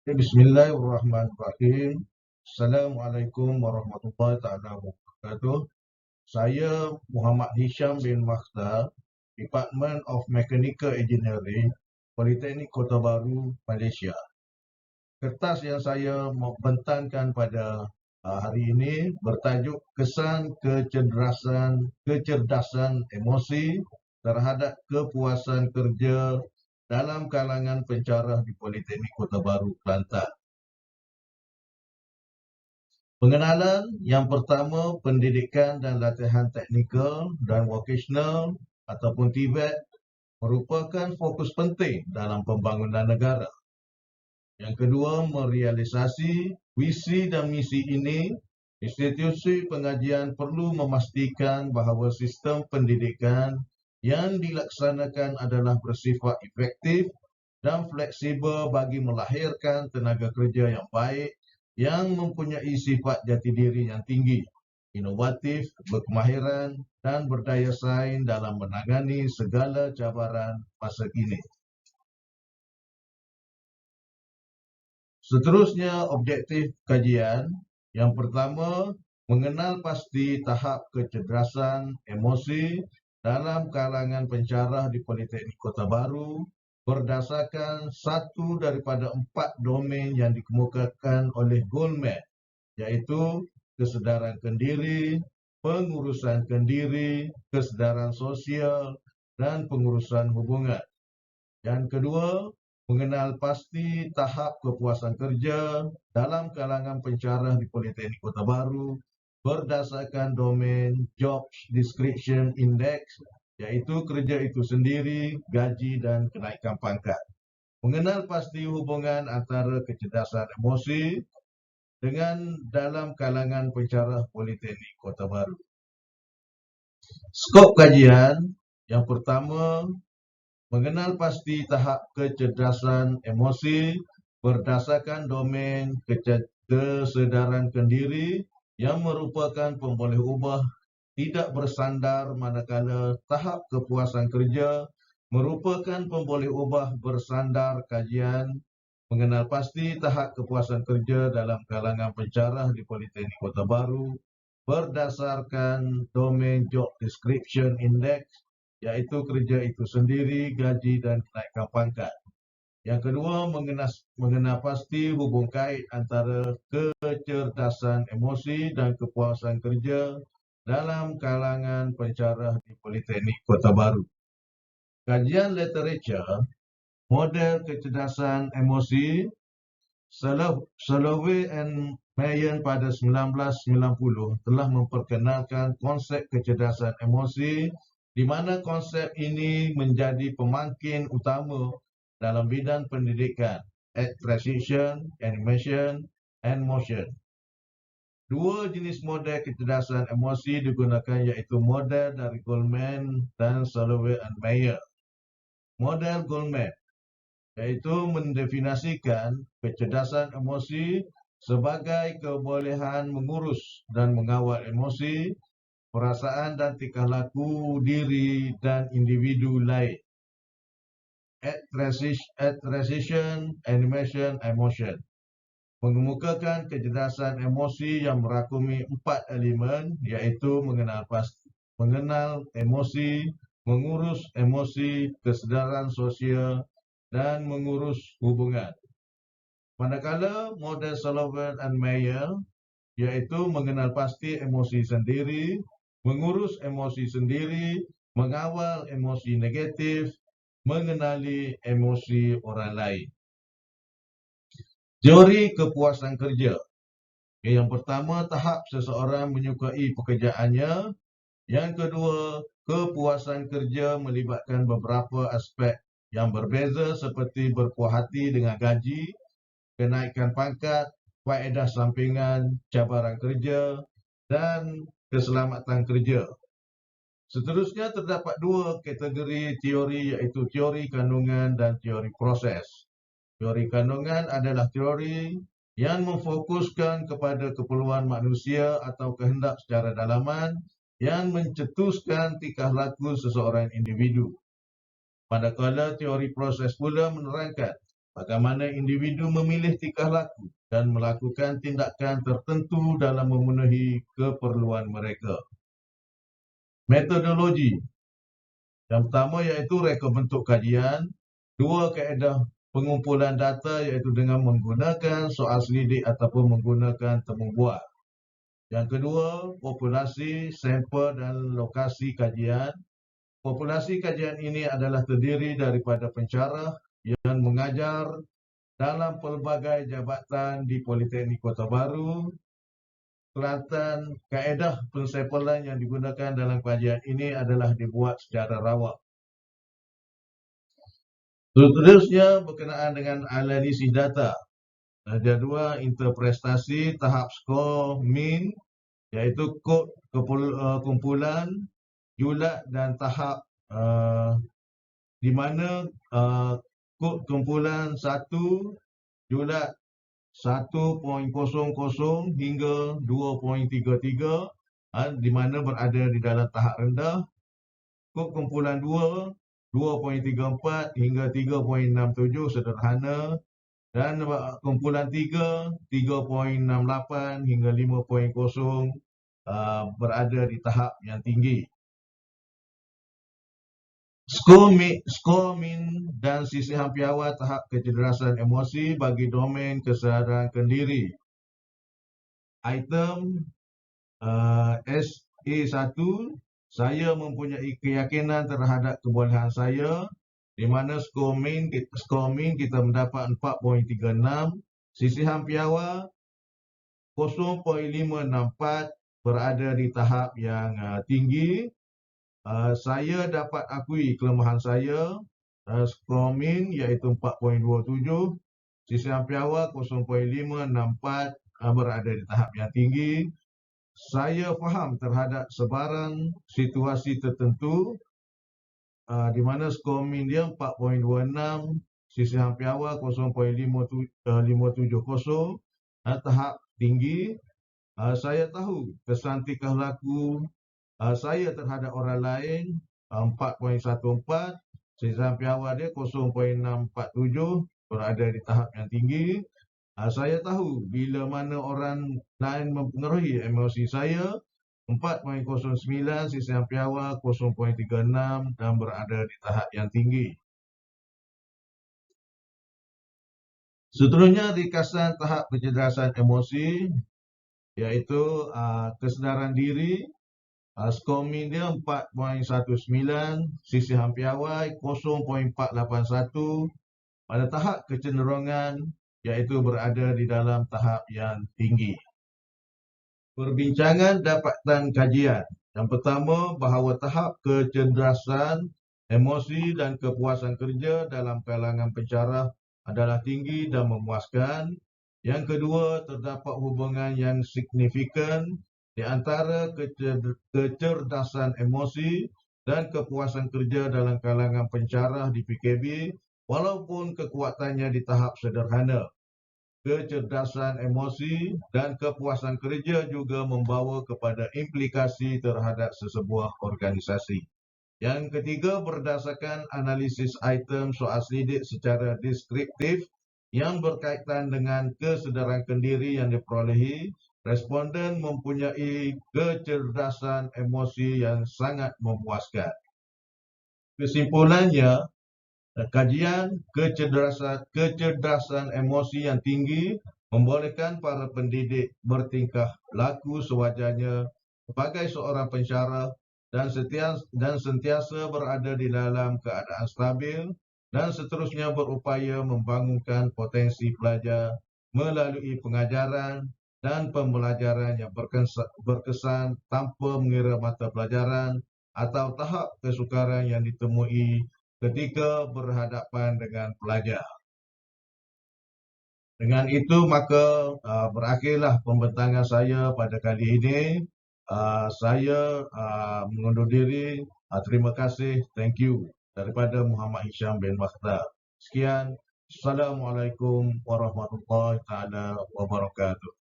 Bismillahirrahmanirrahim. Assalamualaikum warahmatullahi taala wabarakatuh. Saya Muhammad Hisham bin Makhtar, Department of Mechanical Engineering, Politeknik Kota Baru, Malaysia. Kertas yang saya mau bentangkan pada hari ini bertajuk Kesan kecerdasan emosi terhadap kepuasan kerja dalam kalangan pensyarah di Politeknik Kota Baru, Kelantan. Pengenalan yang pertama, pendidikan dan latihan teknikal dan vocational ataupun TVET merupakan fokus penting dalam pembangunan negara. Yang kedua, merealisasi visi dan misi ini, institusi pengajian perlu memastikan bahawa sistem pendidikan yang dilaksanakan adalah bersifat efektif dan fleksibel bagi melahirkan tenaga kerja yang baik yang mempunyai sifat jati diri yang tinggi, inovatif, berkemahiran dan berdaya saing dalam menangani segala cabaran masa kini. Seterusnya, objektif kajian. Yang pertama, mengenal pasti tahap kecerdasan emosi dalam kalangan pensyarah di Politeknik Kota Baru berdasarkan satu daripada 4 domain yang dikemukakan oleh Goldman, iaitu kesedaran kendiri, pengurusan kendiri, kesedaran sosial, dan pengurusan hubungan. Yang kedua, mengenal pasti tahap kepuasan kerja dalam kalangan pensyarah di Politeknik Kota Baru berdasarkan domain Job Description Index, iaitu kerja itu sendiri, gaji dan kenaikan pangkat. Mengenal pasti hubungan antara kecerdasan emosi dengan dalam kalangan pensyarah Politeknik Kota Baru. Skop kajian yang pertama, mengenal pasti tahap kecerdasan emosi berdasarkan domain kesedaran kendiri yang merupakan pemboleh ubah tidak bersandar, manakala tahap kepuasan kerja merupakan pemboleh ubah bersandar. Kajian mengenal pasti tahap kepuasan kerja dalam kalangan pensyarah di Politeknik Kota Baru berdasarkan domain Job Description Index, iaitu kerja itu sendiri, gaji dan kenaikan pangkat. Yang kedua, mengenal pasti hubung kait antara kecerdasan emosi dan kepuasan kerja dalam kalangan pensyarah di Politeknik Kota Baru. Kajian literature, model kecerdasan emosi, Salovey and Mayen pada 1990 telah memperkenalkan konsep kecerdasan emosi, di mana konsep ini menjadi pemangkin utama dalam bidang pendidikan, transition, animation, and motion. Dua jenis model kecerdasan emosi digunakan, iaitu model dari Goldman dan Salovey and Mayen. Model Goldman iaitu mendefinisikan kecerdasan emosi sebagai kebolehan mengurus dan mengawal emosi, perasaan dan tingkah laku diri dan individu lain. Transition, animation, emotion mengemukakan kecerdasan emosi yang merakumi 4 elemen, iaitu mengenal emosi, mengurus emosi, kesedaran sosial, dan mengurus hubungan. Manakala model Sullivan and Mayer iaitu mengenal pasti emosi sendiri, mengurus emosi sendiri, mengawal emosi negatif, mengenali emosi orang lain. Teori kepuasan kerja. Yang pertama, tahap seseorang menyukai pekerjaannya. Yang kedua, kepuasan kerja melibatkan beberapa aspek yang berbeza seperti berpuas hati dengan gaji, kenaikan pangkat, faedah sampingan, cabaran kerja, dan keselamatan kerja. Seterusnya, terdapat 2 kategori teori, iaitu teori kandungan dan teori proses. Teori kandungan adalah teori yang memfokuskan kepada keperluan manusia atau kehendak secara dalaman yang mencetuskan tingkah laku seseorang individu. Manakala teori proses pula menerangkan bagaimana individu memilih tingkah laku dan melakukan tindakan tertentu dalam memenuhi keperluan mereka. Metodologi. Yang pertama iaitu reka bentuk kajian. Dua, kaedah pengumpulan data iaitu dengan menggunakan soal selidik ataupun menggunakan temu bual. Yang kedua, populasi, sampel dan lokasi kajian. Populasi kajian ini adalah terdiri daripada pensyarah yang mengajar dalam pelbagai jabatan di Politeknik Kota Baru. Kelantan, kaedah pensampelan yang digunakan dalam kajian ini adalah dibuat secara rawak. Seterusnya berkenaan dengan analisis data. Jadual interpretasi tahap skor min iaitu kod kumpulan, julat dan tahap di mana kod kumpulan 1 julat 1.00 hingga 2.33 di mana berada di dalam tahap rendah. Kod kumpulan 2 2.34 hingga 3.67 sederhana, dan kumpulan 3 3.68 hingga 5.0 berada di tahap yang tinggi. Skor min dan sisihan piawai tahap kecerdasan emosi bagi domain kesedaran diri. Item SA1, saya mempunyai keyakinan terhadap kebolehan saya, di mana skor min kita mendapat 4.36, sisihan piawai 0.564 berada di tahap yang tinggi. Saya dapat akui kelemahan saya, skor min iaitu 4.27, sisihan piawai 0.564 berada di tahap yang tinggi. Saya faham terhadap sebarang situasi tertentu, di mana skor min dia 4.26, sisihan piawai 0.570, tahap tinggi. Saya tahu kesan tingkah laku saya terhadap orang lain 4.14, sisihan piawai dia 0.647 berada di tahap yang tinggi. Saya tahu bila mana orang lain mempengaruhi emosi saya 4.09, sisihan piawai 0.36 dan berada di tahap yang tinggi. Seterusnya ringkasan tahap kecerdasan emosi iaitu kesedaran diri. Skor min dia 4.19, sisihan piawai 0.481 pada tahap kecenderungan iaitu berada di dalam tahap yang tinggi. Perbincangan dapatan kajian. Yang pertama, bahawa tahap kecerdasan emosi dan kepuasan kerja dalam kalangan pensyarah adalah tinggi dan memuaskan. Yang kedua, terdapat hubungan yang signifikan di antara kecerdasan emosi dan kepuasan kerja dalam kalangan pensyarah di PKB walaupun kekuatannya di tahap sederhana. Kecerdasan emosi dan kepuasan kerja juga membawa kepada implikasi terhadap sesebuah organisasi. Yang ketiga, berdasarkan analisis item soal selidik secara deskriptif yang berkaitan dengan kesedaran diri yang diperolehi, responden mempunyai kecerdasan emosi yang sangat memuaskan. Kesimpulannya, kajian kecerdasan emosi yang tinggi membolehkan para pendidik bertingkah laku sewajarnya sebagai seorang pensyarah dan sentiasa berada di dalam keadaan stabil dan seterusnya berupaya membangunkan potensi pelajar melalui pengajaran dan pembelajaran yang berkesan tanpa mengira mata pelajaran atau tahap kesukaran yang ditemui ketika berhadapan dengan pelajar. Dengan itu maka berakhirlah pembentangan saya pada kali ini. Saya mengundur diri. Terima kasih. Thank you. Daripada Muhammad Hisham bin Bakhtar. Sekian. Assalamualaikum warahmatullahi wabarakatuh.